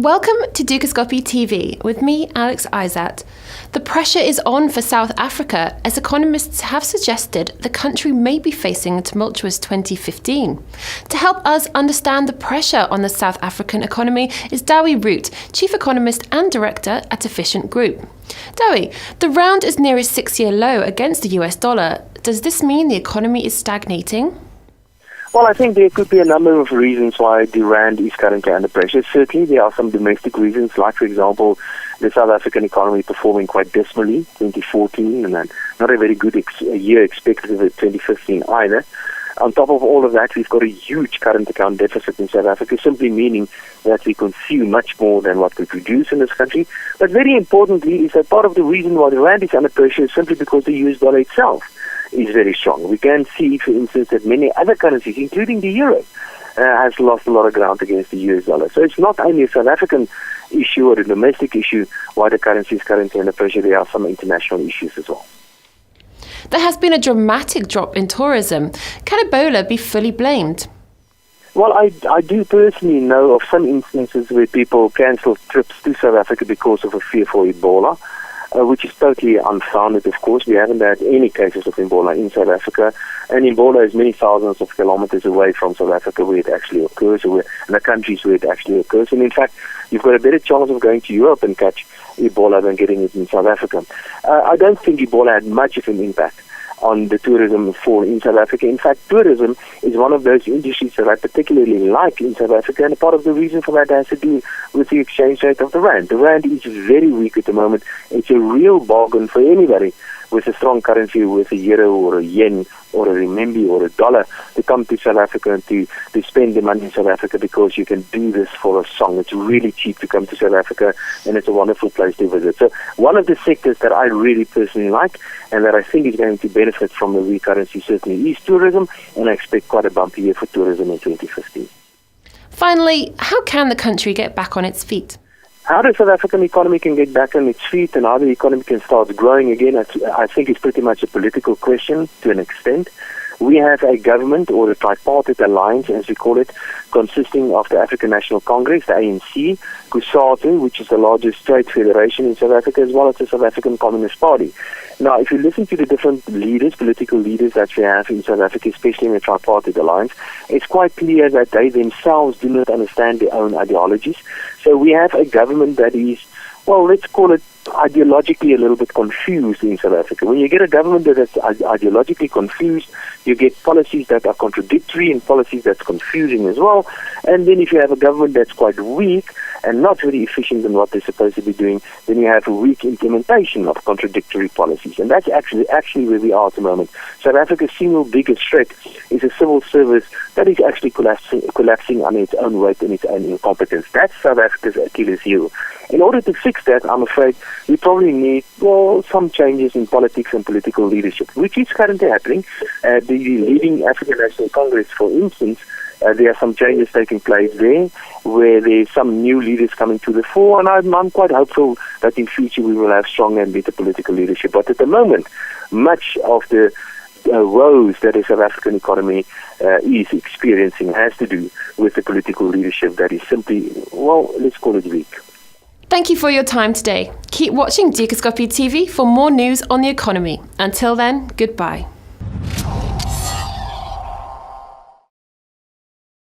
Welcome to Dukascopy TV with me, Alex Isat. The pressure is on for South Africa as economists have suggested the country may be facing a tumultuous 2015. To help us understand the pressure on the South African economy is Dawie Roodt, Chief Economist and Director at Efficient Group. Dawie, the rand is near its 6-year low against the US dollar. Does this mean the economy is stagnating? Well, I think there could be a number of reasons why the rand is currently under pressure. Certainly, there are some domestic reasons, like, for example, the South African economy performing quite dismally, 2014, and then not a very good year expected of 2015 either. On top of all of that, we've got a huge current account deficit in South Africa, simply meaning that we consume much more than what we produce in this country. But very importantly is that part of the reason why the rand is under pressure is simply because the US dollar itself is very strong. We can see, for instance, that many other currencies, including the euro, has lost a lot of ground against the US dollar. So it's not only a South African issue or a domestic issue why the currency is currently under pressure. There are some international issues as well. There has been a dramatic drop in tourism. Can Ebola be fully blamed? Well, I do personally know of some instances where people cancel trips to South Africa because of a fear for Ebola, which is totally unfounded, of course. We haven't had any cases of Ebola in South Africa, and Ebola is many thousands of kilometers away from South Africa where it actually occurs, and the countries where it actually occurs. And in fact, you've got a better chance of going to Europe and catch Ebola than getting it in South Africa. I don't think Ebola had much of an impact on the tourism fall in South Africa. In fact, tourism is one of those industries that I particularly like in South Africa, and part of the reason for that has to do with the exchange rate of the rand. The rand is very weak at the moment. It's a real bargain for anybody with a strong currency, with a euro or a yen or a renminbi or a dollar, to come to South Africa and to spend the money in South Africa, because you can do this for a song. It's really cheap to come to South Africa, and it's a wonderful place to visit. So one of the sectors that I really personally like and that I think is going to benefit from the weak currency certainly is tourism, and I expect quite a bumpy year for tourism in 2015. Finally, how can the country get back on its feet? How the South African economy can get back on its feet and how the economy can start growing again, I think it's pretty much a political question to an extent. We have a government, or a tripartite alliance, as we call it, consisting of the African National Congress, the ANC, COSATU, which is the largest trade federation in South Africa, as well as the South African Communist Party. Now, if you listen to the different leaders, political leaders that we have in South Africa, especially in the tripartite alliance, it's quite clear that they themselves do not understand their own ideologies. So we have a government that is, well, let's call it ideologically a little bit confused in South Africa. When you get a government that is ideologically confused, you get policies that are contradictory and policies that's confusing as well. And then if you have a government that's quite weak and not very efficient in what they're supposed to be doing, then you have a weak implementation of contradictory policies. And that's actually where we are at the moment. South Africa's single biggest threat is a civil service that is actually collapsing on its own weight and its own incompetence. That's South Africa's Achilles heel. In order to fix that, I'm afraid we probably need, well, some changes in politics and political leadership, which is currently happening. The leading African National Congress, for instance, there are some changes taking place there, where there's some new leaders coming to the fore, and I'm quite hopeful that in future we will have stronger and better political leadership. But at the moment, much of the woes that the South African economy is experiencing has to do with the political leadership that is simply, well, let's call it weak. Thank you for your time today. Keep watching Dukascopy TV for more news on the economy. Until then, goodbye.